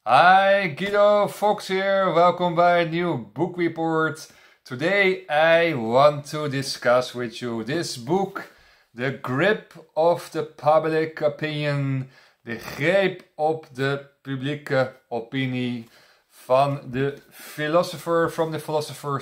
Hi, Guido Fox here. Welcome by a new book report. Today I want to discuss with you this book, The Grip of the Public Opinion, de greep op de publieke opinie van de philosopher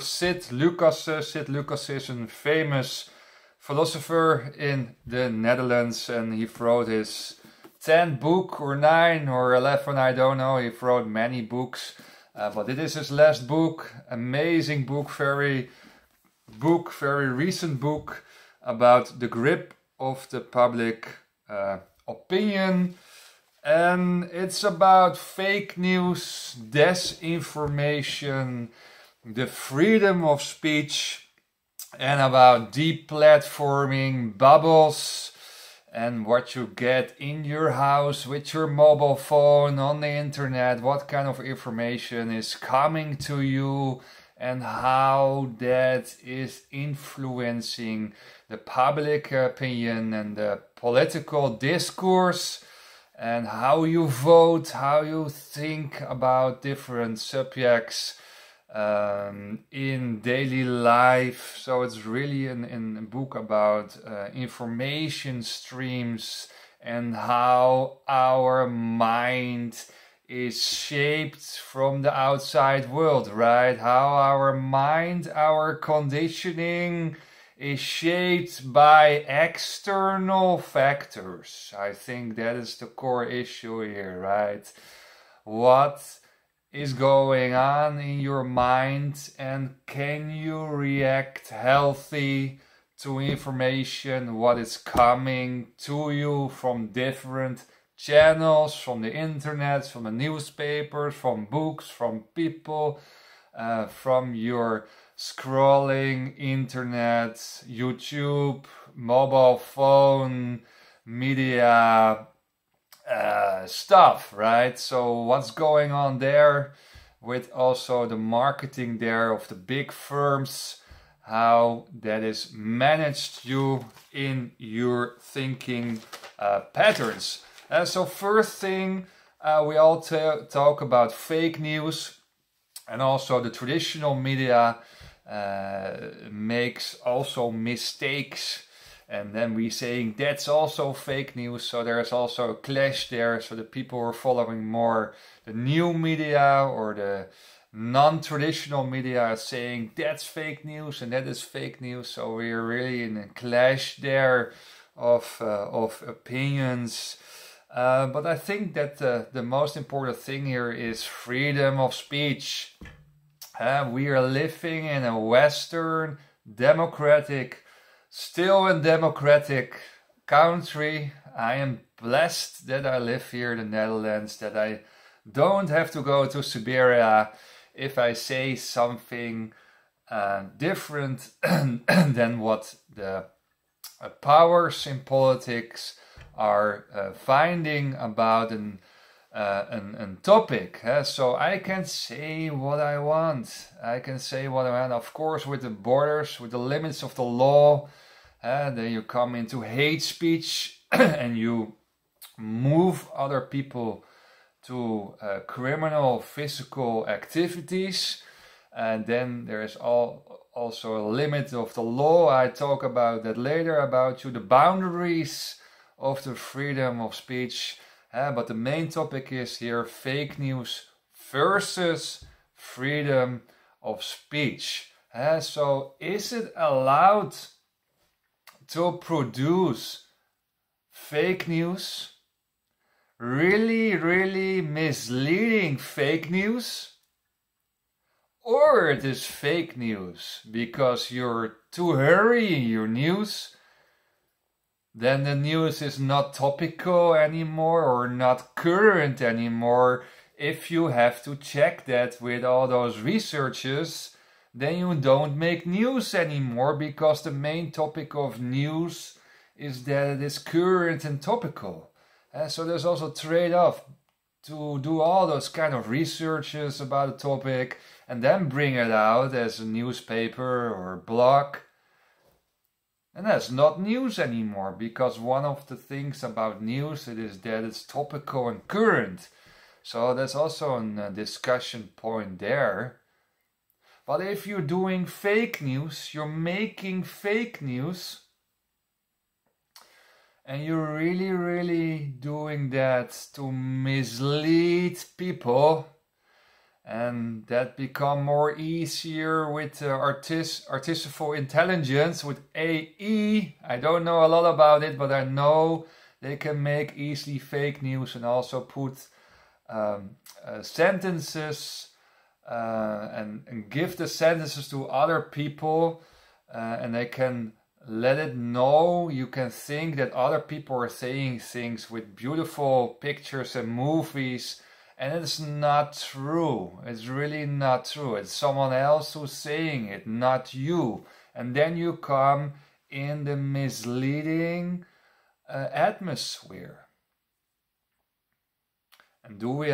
Sid Lucas. Sid Lucas is a famous philosopher in the Netherlands, and he wrote his 10th book or 9 or 11, I don't know. He wrote many books, but it is his last book. Amazing book, very recent book about the grip of the public opinion. And it's about fake news, disinformation, the freedom of speech, and about deplatforming bubbles, and what you get in your house with your mobile phone, on the internet, what kind of information is coming to you, and how that is influencing the public opinion and the political discourse, and how you vote, how you think about different subjects in daily life. So it's really a book about information streams and how our mind is shaped from the outside world, right? How our mind, our conditioning is shaped by external factors. I think that is the core issue here, right? What is going on in your mind, and can you react healthy to information, what is coming to you from different channels, from the internet, from the newspapers, from books, from people, from your scrolling internet, YouTube, mobile phone, media, stuff, right? So what's going on there with also the marketing there of the big firms, how that is managed you in your thinking patterns. So first thing, we all talk about fake news, and also the traditional media makes also mistakes. And then we saying that's also fake news. So there's also a clash there. So the people who are following more the new media or the non-traditional media are saying that's fake news and that is fake news. So we're really in a clash there of opinions. But I think that the most important thing here is freedom of speech. We are living in a Western still a democratic country. I am blessed that I live here in the Netherlands, that I don't have to go to Siberia if I say something different than what the powers in politics are finding about a topic. So I can say what I want. Of course, with the borders, with the limits of the law. Then you come into hate speech and you move other people to criminal physical activities. And then there is also a limit of the law. I talk about that later, about the boundaries of the freedom of speech. But the main topic is here fake news versus freedom of speech. So is it allowed to produce fake news, really misleading fake news? Or it is fake news because you're too hurry in your news? Then the news is not topical anymore or not current anymore. If you have to check that with all those researches, then you don't make news anymore, because the main topic of news is that it is current and topical. So there's also a trade-off to do all those kind of researches about a topic and then bring it out as a newspaper or blog. And that's not news anymore, because one of the things about news is that it's topical and current. So that's also a discussion point there. But if you're doing fake news, you're making fake news, and you're really doing that to mislead people, and that become more easier with artificial intelligence, with AI. I don't know a lot about it, but I know they can make easily fake news and also put sentences and give the sentences to other people, and they can let it know. You can think that other people are saying things with beautiful pictures and movies, and it's not true. It's really not true. It's someone else who's saying it, not you. And then you come in the misleading atmosphere. And do we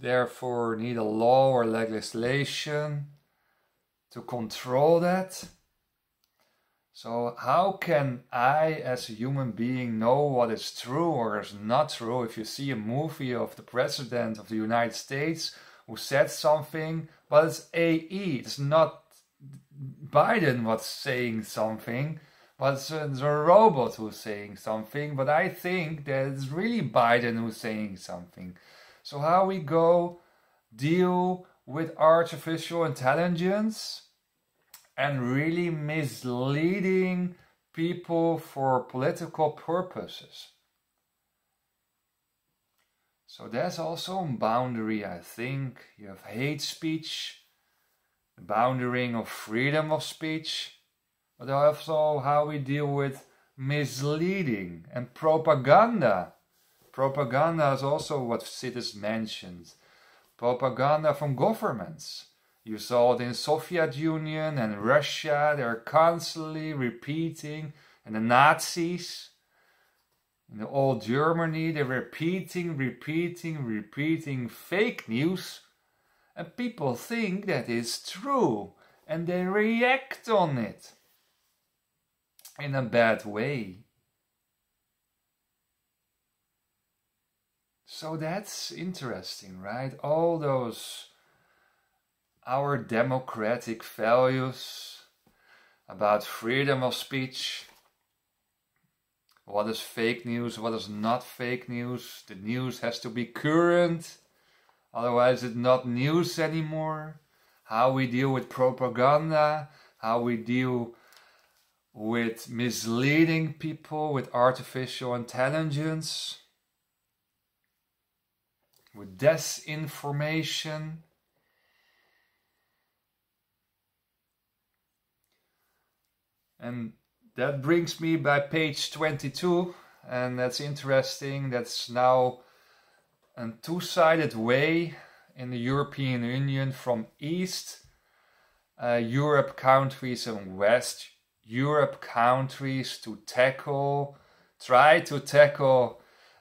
therefore need a law or legislation to control that? So how can I as a human being know what is true or is not true? If you see a movie of the President of the United States who said something, but it's AI, it's not Biden what's saying something, but it's a robot who's saying something, but I think that it's really Biden who's saying something. So how we deal with artificial intelligence and really misleading people for political purposes. So there's also a boundary, I think. You have hate speech, the boundary of freedom of speech, but also how we deal with misleading and propaganda. Propaganda is also what Sidis mentioned. Propaganda from governments. You saw it in Soviet Union and Russia. They're constantly repeating. And the Nazis in the old Germany, they're repeating fake news. And people think that is true. And they react on it in a bad way. So that's interesting, right? All those, our democratic values about freedom of speech. What is fake news? What is not fake news? The news has to be current. Otherwise it's not news anymore. How we deal with propaganda. How we deal with misleading people with artificial intelligence. With disinformation. And that brings me by page 22, and that's interesting. That's now a two-sided way in the European Union from East Europe countries and West Europe countries to try to tackle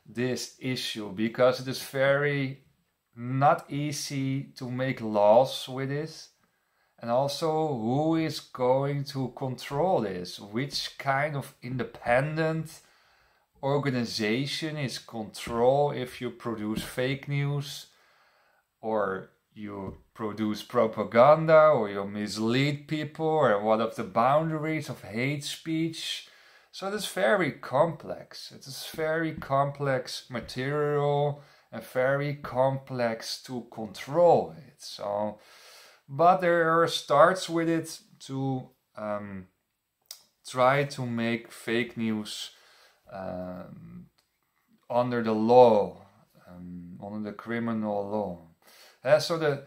this issue, because it is very not easy to make laws with this. And also, who is going to control this? Which kind of independent organization is control if you produce fake news, or you produce propaganda, or you mislead people, or what are the boundaries of hate speech? So it is very complex. It is very complex material and very complex to control it. So, but there are starts with it to try to make fake news under the law, under the criminal law. So the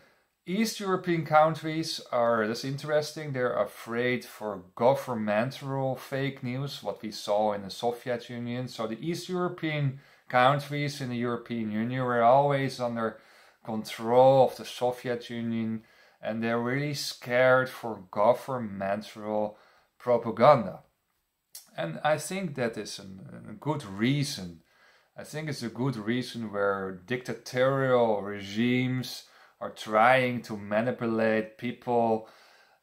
East European countries are, that's interesting, they're afraid for governmental fake news, what we saw in the Soviet Union. So the East European countries in the European Union were always under control of the Soviet Union, and they're really scared for governmental propaganda. And I think that is a good reason. I think it's a good reason where dictatorial regimes are trying to manipulate people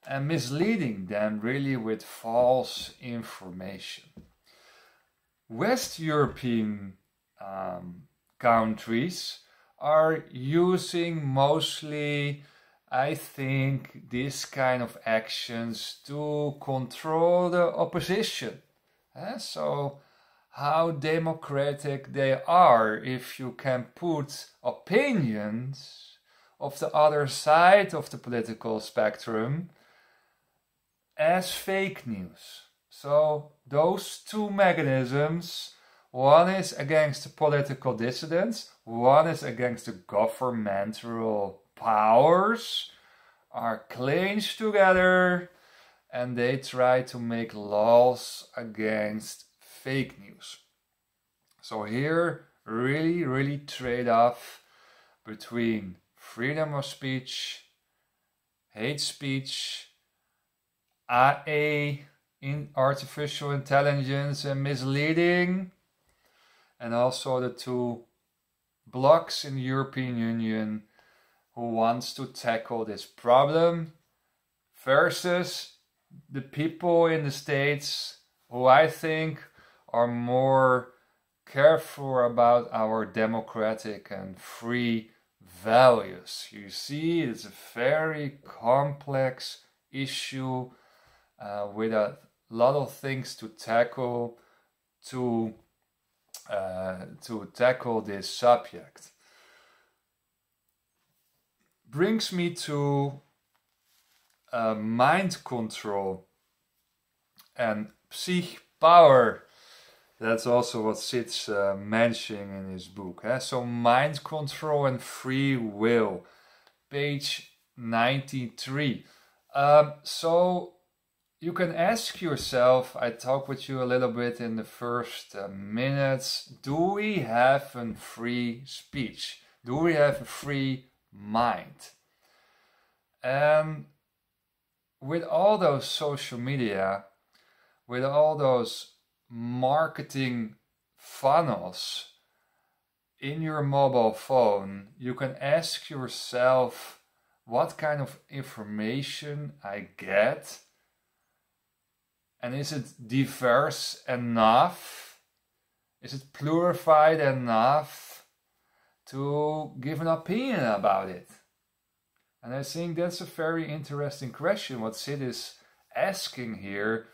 and misleading them really with false information. West European countries are using mostly, I think, this kind of actions to control the opposition. So how democratic they are if you can put opinions of the other side of the political spectrum as fake news. So those two mechanisms, one is against the political dissidents, one is against the governmental powers, are clenched together and they try to make laws against fake news. So here, really trade-off between freedom of speech, hate speech, AI, in artificial intelligence and misleading, and also the two blocs in the European Union who wants to tackle this problem versus the people in the States who I think are more careful about our democratic and free values. You see, it's a very complex issue with a lot of things to tackle to tackle this subject. Brings me to mind control and Psychopower. That's also what Sid's mentioning in his book. So mind control and free will, page 93. So you can ask yourself, I talked with you a little bit in the first minutes, do we have a free speech? Do we have a free mind? And with all those social media, with all those marketing funnels in your mobile phone, you can ask yourself what kind of information I get, and is it diverse enough? Is it plurified enough to give an opinion about it? And I think that's a very interesting question, what Sid is asking here.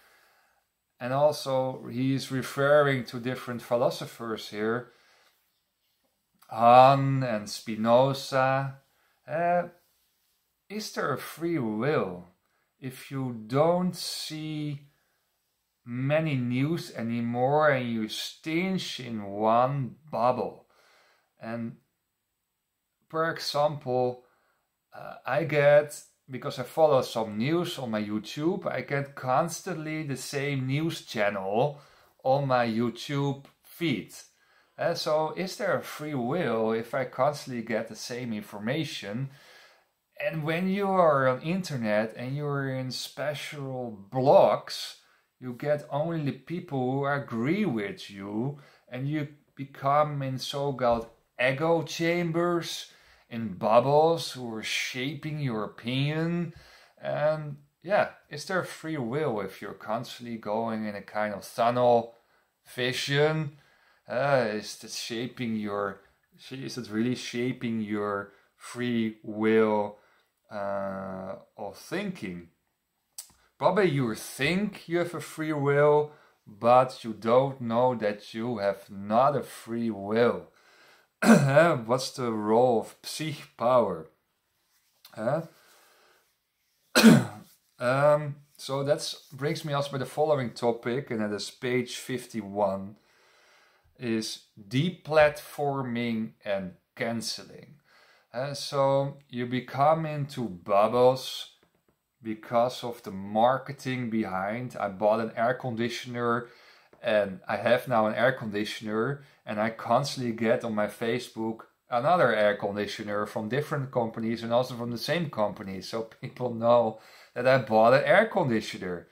And also he's referring to different philosophers here, Han and Spinoza. Is there a free will if you don't see many news anymore and you stinch in one bubble? And for example, I get, because I follow some news on my YouTube, I get constantly the same news channel on my YouTube feed. So is there a free will if I constantly get the same information? And when you are on internet and you're in special blogs, you get only people who agree with you, and you become in so-called echo chambers, in bubbles who are shaping your opinion. And yeah, is there free will if you're constantly going in a kind of tunnel vision? Is it really shaping your free will of thinking? Probably you think you have a free will, but you don't know that you have not a free will. What's the role of Psychopower? So that brings me also to the following topic, and that is page 51, is Deplatforming and Cancelling. So you become into bubbles because of the marketing behind. I bought an air conditioner, and I have now an air conditioner, and I constantly get on my Facebook another air conditioner from different companies and also from the same company. So people know that I bought an air conditioner.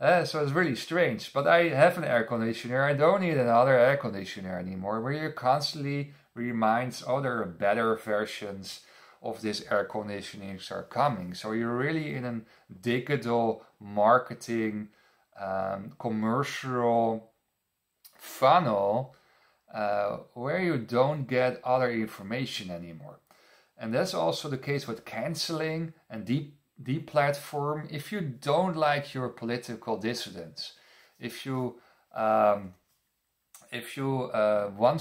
So it's really strange. But I have an air conditioner. I don't need another air conditioner anymore. Where you constantly reminds, oh, there are better versions of this air conditionings are coming. So you're really in a digital marketing commercial funnel where you don't get other information anymore. And that's also the case with canceling and deplatform. If you don't like your political dissidents, if you want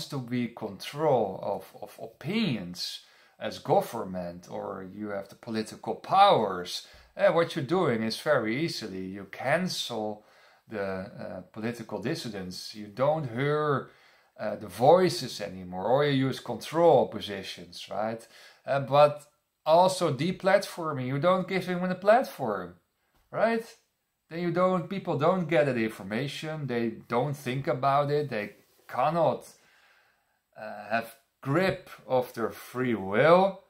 to be control of opinions as government, or you have the political powers, what you're doing is very easily you cancel the political dissidents. You don't hear the voices anymore, or you use control positions, right? But also deplatforming, you don't give them a platform, right? Then people don't get the information, they don't think about it, they cannot have grip of their free will.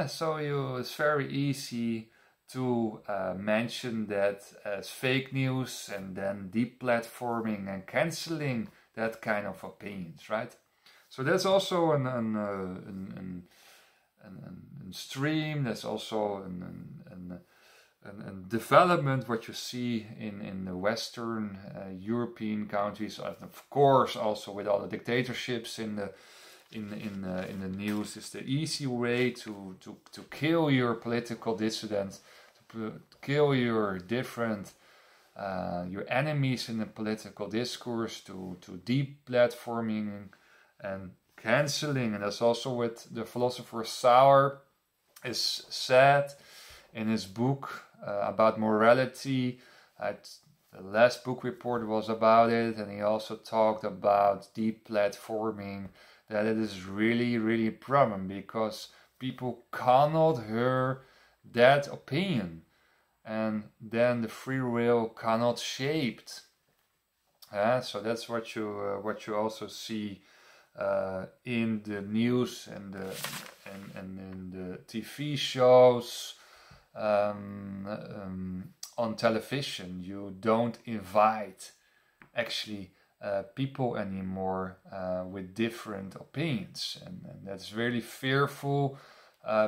So it's very easy to mention that as fake news, and then deplatforming and canceling that kind of opinions, right? So that's also an stream. That's also an development what you see in the Western European countries, and of course also with all the dictatorships in the news. Is the easy way to kill your political dissidents, to kill your different your enemies in the political discourse, to deplatforming and canceling. And that's also what the philosopher Sauer is said in his book about morality. The last book report was about it, and he also talked about deplatforming, that it is really, really a problem because people cannot hear that opinion, and then the free will cannot shaped. So that's what you also see in the news and in the TV shows, on television. You don't invite actually people anymore with different opinions, and that's really fearful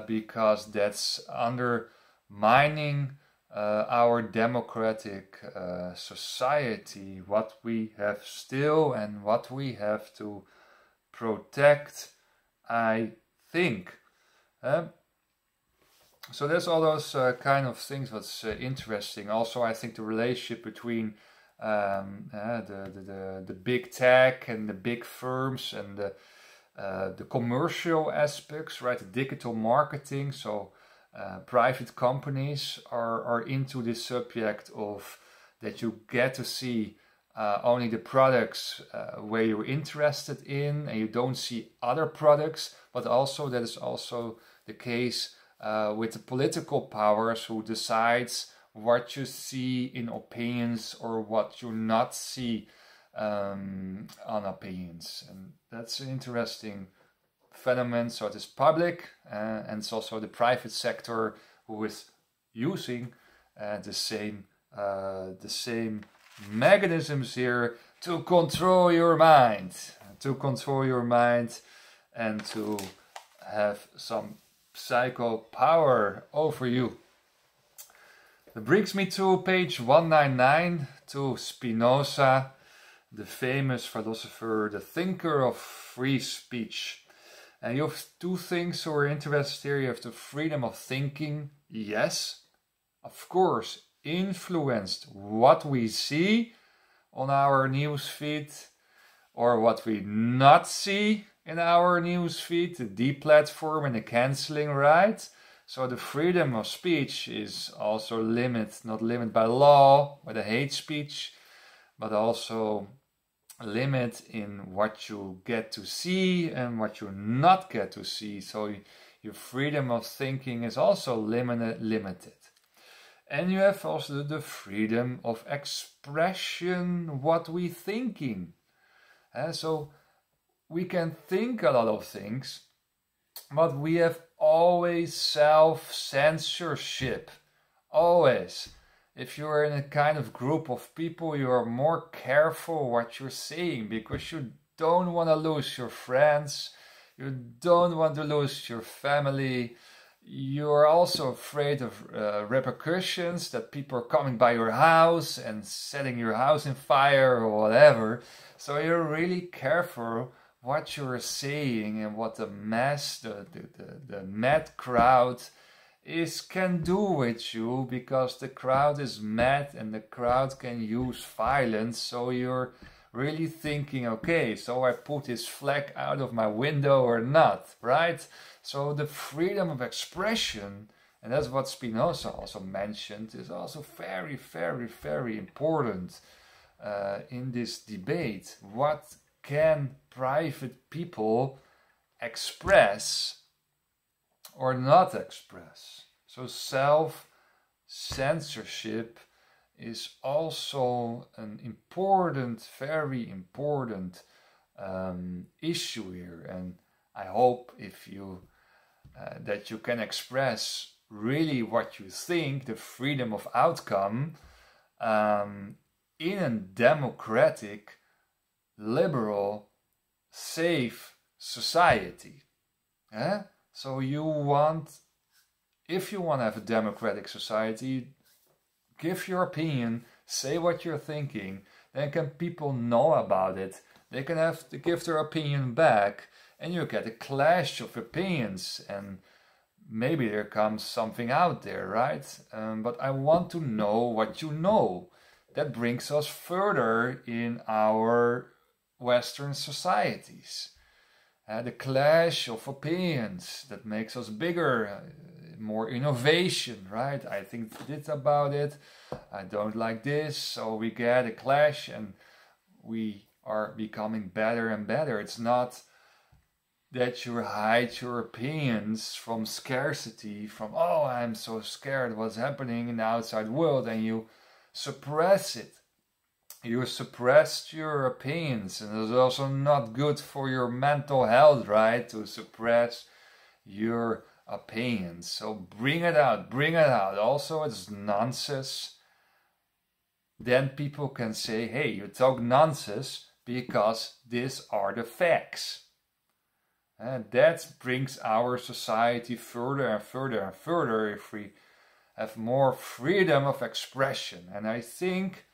because that's undermining our democratic society, what we have still and what we have to protect, I think. So there's all those kind of things that's interesting. Also, I think the relationship between the big tech and the big firms and the commercial aspects, right? The digital marketing. So private companies are into this subject of that you get to see only the products where you're interested in, and you don't see other products. But also that is also the case with the political powers, who decides what you see in opinions or what you not see on opinions. And that's an interesting phenomenon. So it is public and it's also the private sector who is using the same mechanisms here to control your mind, and to have some psychopower over you. That brings me to page 199, to Spinoza, the famous philosopher, the thinker of free speech. And you have two things who are interested here. You have the freedom of thinking, yes, of course, influenced what we see on our news feed or what we not see in our news feed, the deplatform and the cancelling, right? So the freedom of speech is also not limited by law, by the hate speech, but also limit in what you get to see and what you not get to see. So your freedom of thinking is also limited. And you have also the freedom of expression, what we thinking. So we can think a lot of things, but we have always self-censorship. Always. If you are in a kind of group of people, you are more careful what you're saying, because you don't want to lose your friends, you don't want to lose your family. You are also afraid of repercussions, that people are coming by your house and setting your house in fire or whatever. So you're really careful what you're saying and what the mass, the mad crowd can do with you, because the crowd is mad and the crowd can use violence. So you're really thinking, okay, so I put this flag out of my window or not, right? So the freedom of expression, and that's what Spinoza also mentioned, is also very, very, very important in this debate. What can private people express or not express? So self-censorship is also an important, very important issue here. And I hope if you that you can express really what you think, the freedom of outcome, in a democratic, liberal, safe society. So if you want to have a democratic society, give your opinion, say what you're thinking, then can people know about it, they can have to give their opinion back, and you get a clash of opinions, and maybe there comes something out there, right? But I want to know what you know. That brings us further in our Western societies. The clash of opinions, that makes us bigger, more innovation, right? I think this about it, I don't like this, so we get a clash and we are becoming better and better. It's not that you hide your opinions from scarcity, from, oh, I'm so scared what's happening in the outside world, and you suppress it. You suppressed your opinions, and it's also not good for your mental health, right? To suppress your opinions. So bring it out, bring it out. Also, it's nonsense. Then people can say, hey, you talk nonsense because these are the facts. And that brings our society further and further and further if we have more freedom of expression. And I think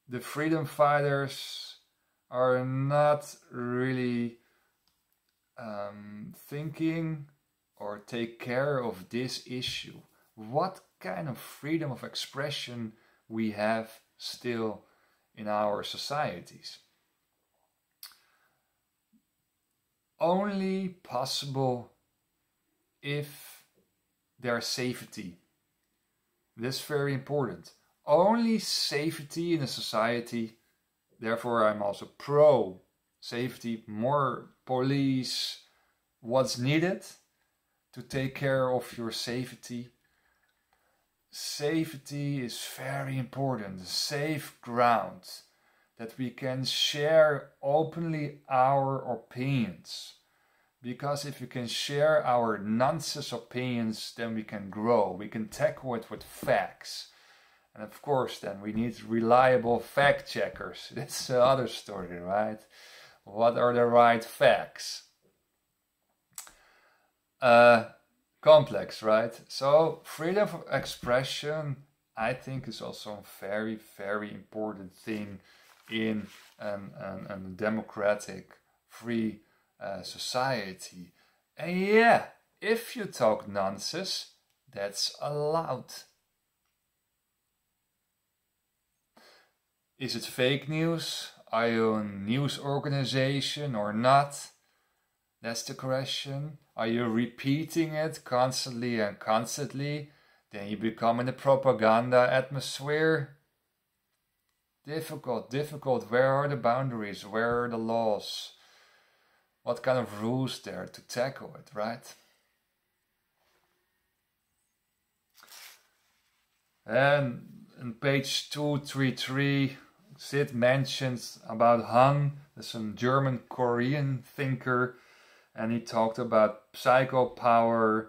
the freedom fighters are not really thinking or take care of this issue. What kind of freedom of expression we have still in our societies? Only possible if there's safety. This is very important. Only safety in a society. Therefore, I'm also pro safety, more police, what's needed to take care of your safety. Safety is very important, safe ground, that we can share openly our opinions. Because if we can share our nonsense opinions, then we can grow, we can tackle it with facts. And of course, then we need reliable fact checkers. That's the other story, right? What are the right facts? Complex, right? So freedom of expression, I think, is also a very, very important thing in a democratic, free society. And yeah, if you talk nonsense, that's allowed. Is it fake news? Are you a news organization or not? That's the question. Are you repeating it constantly and constantly? Then you become in a propaganda atmosphere. Difficult. Where are the boundaries? Where are the laws? What kind of rules there to tackle it, right? And on page 233, Sid mentions about Han. That's a German-Korean thinker, and he talked about psychopower.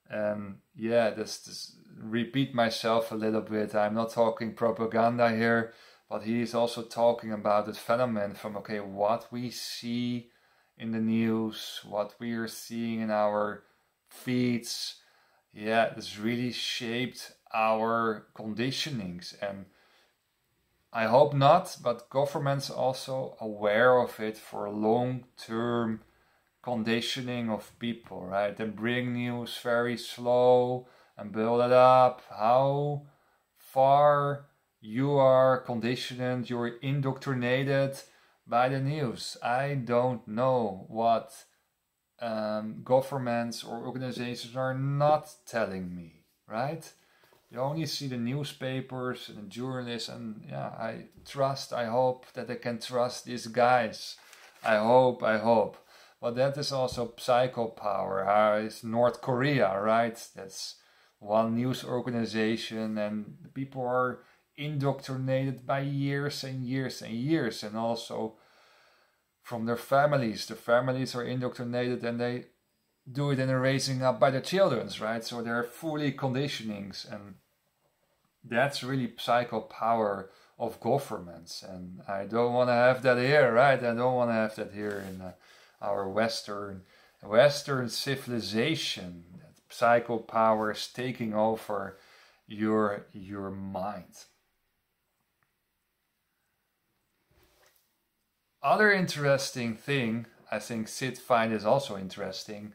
And yeah, this repeat myself a little bit. I'm not talking propaganda here, but he's also talking about this phenomenon from, okay, what we see in the news, what we are seeing in our feeds. Yeah, this really shaped our conditionings. And I hope not, but governments also aware of it for long-term conditioning of people, right? They bring news very slow and build it up. How far you are conditioned, you're indoctrinated by the news. I don't know what governments or organizations are not telling me, right? You only see the newspapers and the journalists, and yeah, I hope that I can trust these guys. I hope. But that is also Psychopower. It's North Korea, right? That's one news organization, and people are indoctrinated by years and years and years, and also from their families. The families are indoctrinated, and they do it in a raising up by the children's, right? So they're fully conditionings, and that's really Psychopower of governments. And I don't want to have that here, right? I don't want to have that here in our Western civilization. That Psychopower is taking over your mind. Other interesting thing, I think Sid find is also interesting.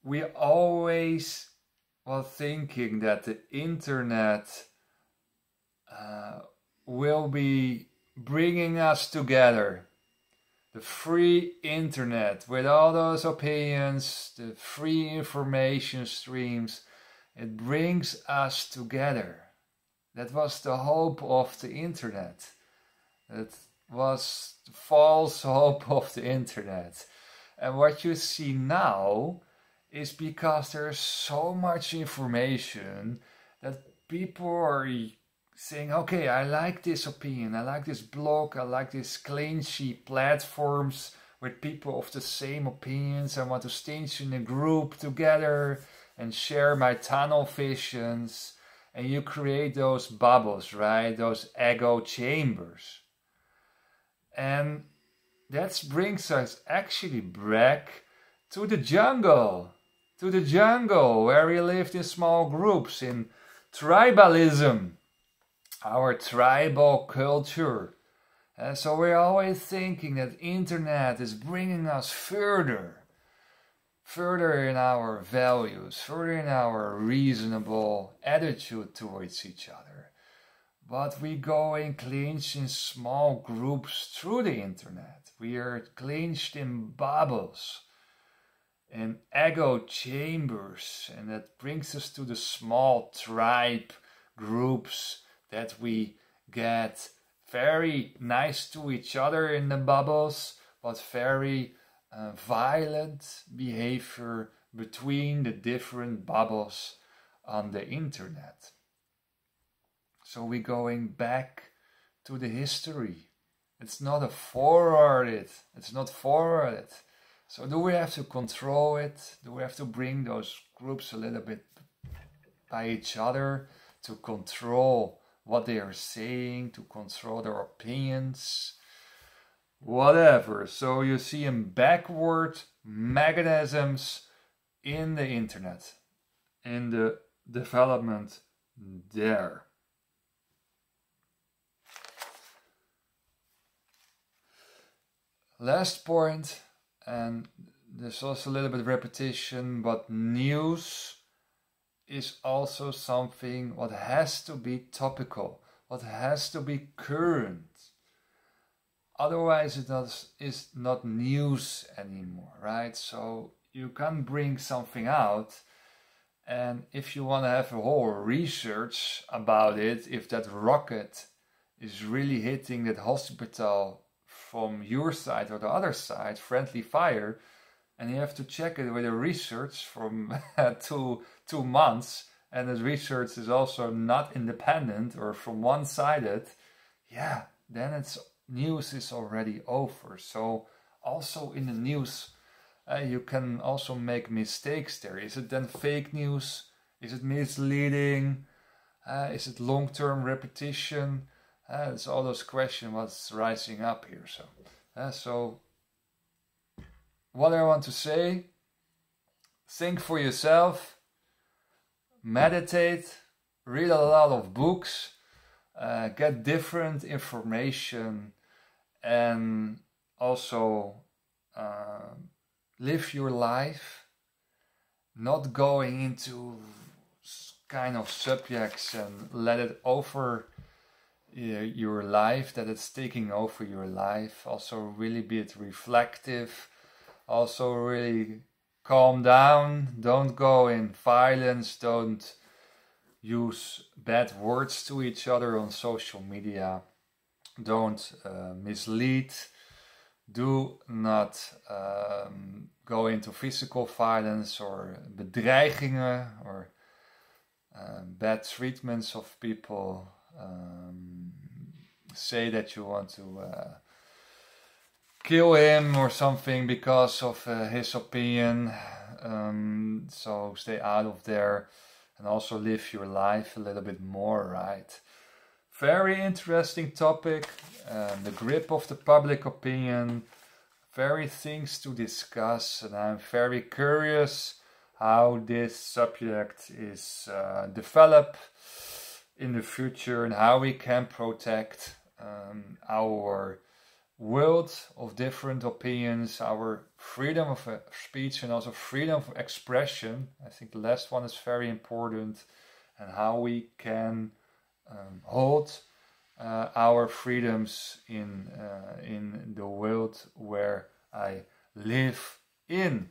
We always were thinking that the internet will be bringing us together. The free internet with all those opinions, the free information streams, it brings us together. That was the hope of the internet. It was the false hope of the internet. And what you see now is because there's so much information that people are saying, okay, I like this opinion, I like this blog, I like these clean sheet platforms with people of the same opinions. I want to stay in a group together and share my tunnel visions. And you create those bubbles, right? Those echo chambers. And that brings us actually back to the jungle. To the jungle where we lived in small groups, in tribalism. Our tribal culture. So we're always thinking that internet is bringing us further in our values, further in our reasonable attitude towards each other. But we go in clinched in small groups through the internet. We are clinched in bubbles, in echo chambers, and that brings us to the small tribe groups that we get very nice to each other in the bubbles, but very violent behavior between the different bubbles on the internet. So we're going back to the history. It's not forwarded. So do we have to control it? Do we have to bring those groups a little bit by each other to control what they are saying, to control their opinions, whatever. So you see in backward mechanisms in the internet, in the development there. Last point, and there's also a little bit of repetition, but news is also something what has to be topical, what has to be current. Otherwise it is not news anymore, right? So you can bring something out, and if you want to have a whole research about it, if that rocket is really hitting that hospital from your side or the other side, friendly fire, and you have to check it with a research from 2 months, and the research is also not independent or from one-sided, yeah, then it's news is already over. So also in the news, you can also make mistakes there. Is it then fake news? Is it misleading? Is it long-term repetition? It's all those questions what's rising up here. So what I want to say, think for yourself, meditate, read a lot of books, get different information, and also live your life, not going into kind of subjects and let it over your life, that it's taking over your life. Also really be it reflective, also really calm down, don't go in violence, don't use bad words to each other on social media, don't mislead, do not go into physical violence or bedreigingen or bad treatments of people. Say that you want to kill him or something because of his opinion. So stay out of there and also live your life a little bit more, right? Very interesting topic, the grip of the public opinion, very things to discuss, and I'm very curious how this subject is developed in the future and how we can protect our world of different opinions, our freedom of speech and also freedom of expression. I think the last one is very important, and how we can hold our freedoms in the world where I live in.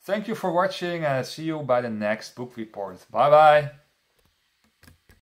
Thank you for watching, and I'll see you by the next book report. Bye bye.